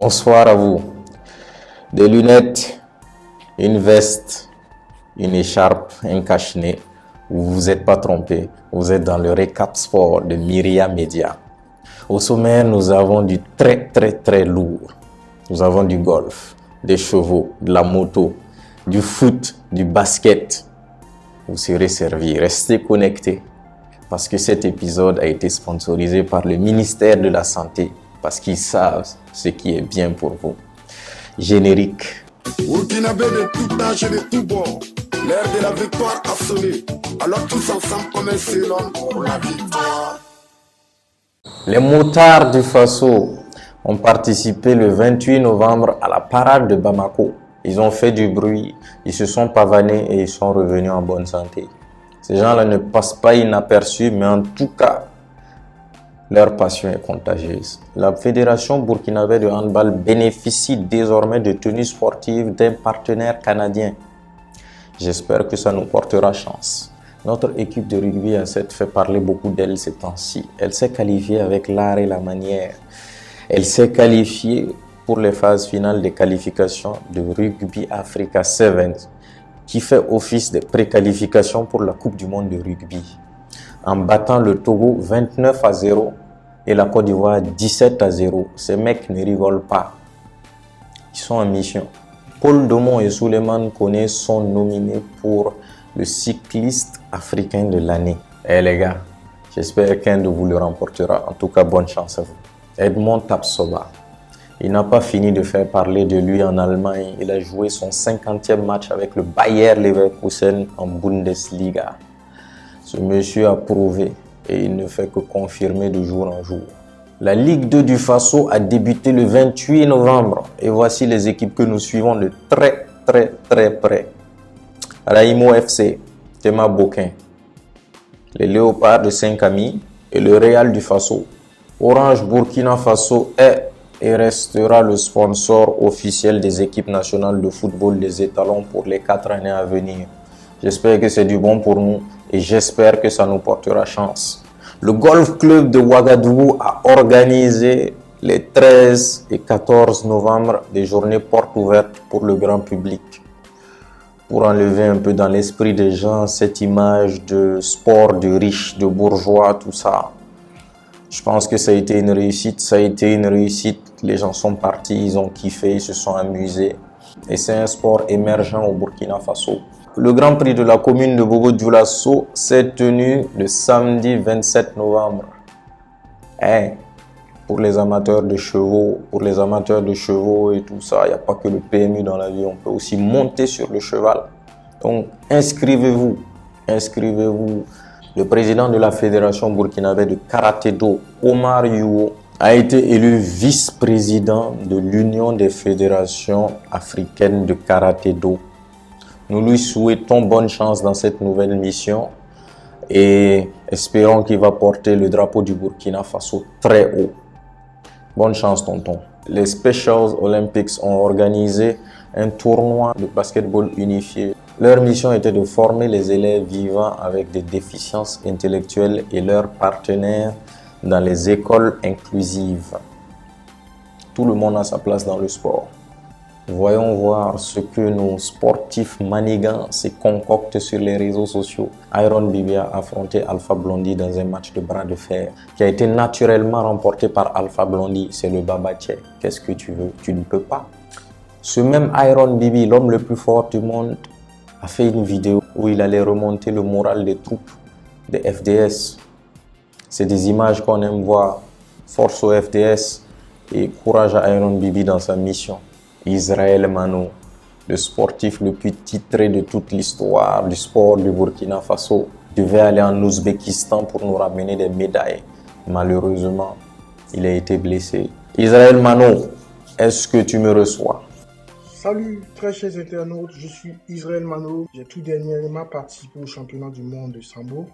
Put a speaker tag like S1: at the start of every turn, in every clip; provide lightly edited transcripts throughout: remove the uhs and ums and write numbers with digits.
S1: Bonsoir à vous. Des lunettes, une veste, une écharpe, un cache-nez. Vous vous êtes pas trompé. Vous êtes dans le récap sport de Myriam Media. Au sommaire, nous avons du très lourd. Nous avons du golf, des chevaux, de la moto, du foot, du basket. Vous serez servis. Restez connectés parce que cet épisode a été sponsorisé par le ministère de la Santé parce qu'ils savent ce qui est bien pour vous. Générique.
S2: Burkinabé de tout âge et de tout bord, l'ère de la victoire a sonné. Alors tous ensemble comme un seul homme pour la victoire.
S1: Les motards du Faso ont participé le 28 novembre à la parade de Bamako. Ils ont fait du bruit, ils se sont pavanés et ils sont revenus en bonne santé. Ces gens-là ne passent pas inaperçus, mais en tout cas, leur passion est contagieuse. La Fédération burkinabé de handball bénéficie désormais de tenues sportives d'un partenaire canadien. J'espère que ça nous portera chance. Notre équipe de rugby à 7 fait parler beaucoup d'elle ces temps-ci. Elle s'est qualifiée avec l'art et la manière. Elle s'est qualifiée pour les phases finales des qualifications de Rugby Africa 7, qui fait office de préqualification pour la Coupe du monde de rugby, en battant le Togo 29-0 et la Côte d'Ivoire 17-0. Ces mecs ne rigolent pas. Ils sont en mission. Paul Domon et Souleymane Koné sont nominés pour le cycliste africain de l'année. Eh les gars, j'espère qu'un de vous le remportera. En tout cas, bonne chance à vous. Edmond Tapsoba. Il n'a pas fini de faire parler de lui en Allemagne. Il a joué son 50e match avec le Bayer Leverkusen en Bundesliga. Ce monsieur a prouvé et il ne fait que confirmer de jour en jour. La Ligue 2 du Faso a débuté le 28 novembre et voici les équipes que nous suivons de très près. Raimo FC, Tema Boquin, les Léopards de Saint-Camille et le Real du Faso. Orange Burkina Faso est et restera le sponsor officiel des équipes nationales de football des étalons pour les 4 années à venir. J'espère que c'est du bon pour nous et j'espère que ça nous portera chance. Le Golf Club de Ouagadougou a organisé les 13 et 14 novembre des journées portes ouvertes pour le grand public. Pour enlever un peu dans l'esprit des gens cette image de sport, de riches, de bourgeois, tout ça. Je pense que ça a été une réussite. Les gens sont partis, ils ont kiffé, ils se sont amusés. Et c'est un sport émergent au Burkina Faso. Le Grand Prix de la commune de Bobo-Dioulasso s'est tenu le samedi 27 novembre. Pour les amateurs de chevaux, et tout ça, il n'y a pas que le PMU dans la vie, on peut aussi monter sur le cheval. Donc, inscrivez-vous. Le président de la Fédération burkinabé de karaté-do, Omar Youo, a été élu vice-président de l'Union des fédérations africaines de karaté-do. Nous lui souhaitons bonne chance dans cette nouvelle mission et espérons qu'il va porter le drapeau du Burkina Faso très haut. Bonne chance, tonton. Les Special Olympics ont organisé un tournoi de basketball unifié. Leur mission était de former les élèves vivant avec des déficiences intellectuelles et leurs partenaires dans les écoles inclusives. Tout le monde a sa place dans le sport. Voyons voir ce que nos sportifs manigants se concoctent sur les réseaux sociaux. Iron Bibi a affronté Alpha Blondy dans un match de bras de fer qui a été naturellement remporté par Alpha Blondy. C'est le Babaché. Qu'est-ce que tu veux? Tu ne peux pas. Ce même Iron Bibi, l'homme le plus fort du monde, a fait une vidéo où il allait remonter le moral des troupes de FDS. C'est des images qu'on aime voir. Force au FDS et courage à Iron Bibi dans sa mission. Israël Mano, le sportif le plus titré de toute l'histoire du sport du Burkina Faso, devait aller en Ouzbékistan pour nous ramener des médailles. Malheureusement, il a été blessé. Israël Mano, est-ce que tu me reçois?
S3: Salut très chers internautes, je suis Israël Mano. J'ai tout dernièrement participé au championnat du monde de Sambo.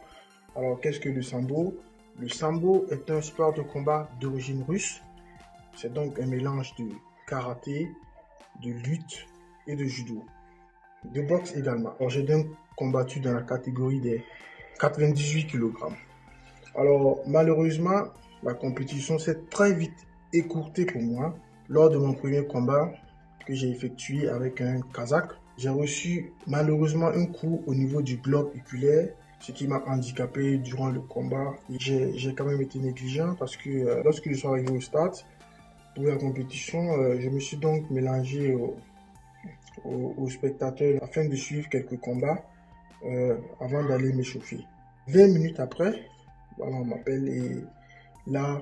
S3: Alors qu'est-ce que le Sambo? Le Sambo est un sport de combat d'origine russe. C'est donc un mélange de karaté, de lutte et de judo. De boxe également. Alors j'ai donc combattu dans la catégorie des 98 kg. Alors malheureusement, la compétition s'est très vite écourtée pour moi Lors de mon premier combat que j'ai effectué avec un Kazakh, j'ai reçu malheureusement un coup au niveau du globe oculaire, ce qui m'a handicapé durant le combat. J'ai quand même été négligent parce que lorsque je suis arrivé au stade pour la compétition, je me suis donc mélangé aux spectateurs afin de suivre quelques combats avant d'aller m'échauffer. 20 minutes après, voilà, on m'appelle et là,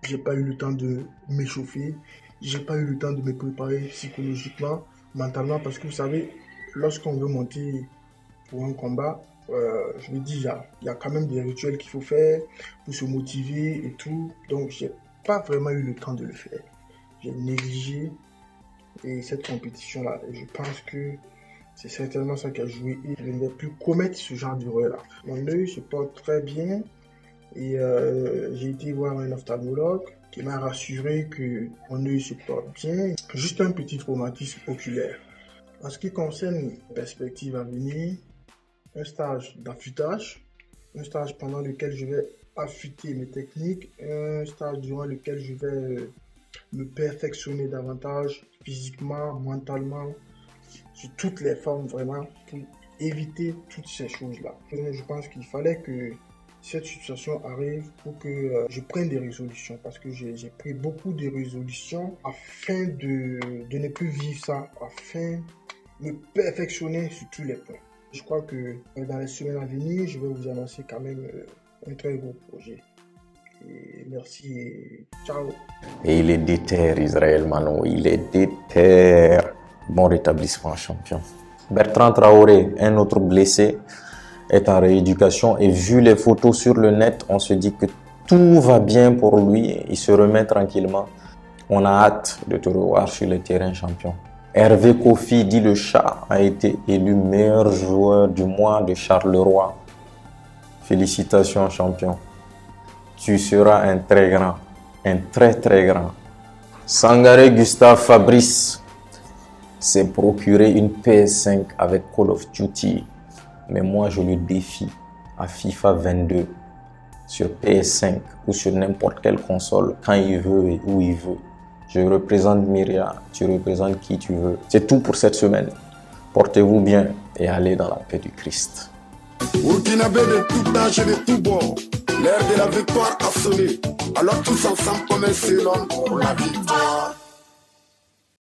S3: j'ai pas eu le temps de m'échauffer, j'ai pas eu le temps de me préparer psychologiquement, mentalement, parce que vous savez, lorsqu'on veut monter pour un combat, je me dis, il y a quand même des rituels qu'il faut faire pour se motiver et tout. Donc, j'ai pas vraiment eu le temps de le faire. J'ai négligé cette compétition-là. Et je pense que c'est certainement ça qui a joué. Et je ne vais plus commettre ce genre d'erreur-là. Mon œil se porte très bien. Et j'ai été voir un ophtalmologue qui m'a rassuré que mon œil se porte bien. Juste un petit traumatisme oculaire. En ce qui concerne les perspectives à venir, un stage d'affûtage, un stage pendant lequel je vais affûter mes techniques, un stage durant lequel je vais me perfectionner davantage physiquement, mentalement, sur toutes les formes vraiment, pour éviter toutes ces choses-là. Je pense qu'il fallait que cette situation arrive pour que je prenne des résolutions, parce que j'ai pris beaucoup de résolutions afin de ne plus vivre ça, afin de me perfectionner sur tous les points. Je crois que dans les semaines à venir, je vais vous annoncer quand même un très gros projet. Et merci et ciao.
S1: Et il est déter, Israël Mano, il est déter. Bon rétablissement, champion. Bertrand Traoré, un autre blessé, est en rééducation et vu les photos sur le net, on se dit que tout va bien pour lui. Il se remet tranquillement. On a hâte de te revoir sur le terrain, champion. Hervé Kofi, dit le chat, a été élu meilleur joueur du mois de Charleroi. Félicitations, champion. Tu seras un très grand, un très très grand. Sangaré Gustave Fabrice s'est procuré une PS5 avec Call of Duty. Mais moi, je le défie à FIFA 22 sur PS5 ou sur n'importe quelle console quand il veut et où il veut. Je représente Myria, tu représentes qui tu veux. C'est tout pour cette semaine. Portez-vous bien et allez dans la paix du Christ.
S2: Burkinabé de tout âge et de tout bord, l'ère de la victoire a sonné. Alors tous ensemble comme un seul homme pour la victoire.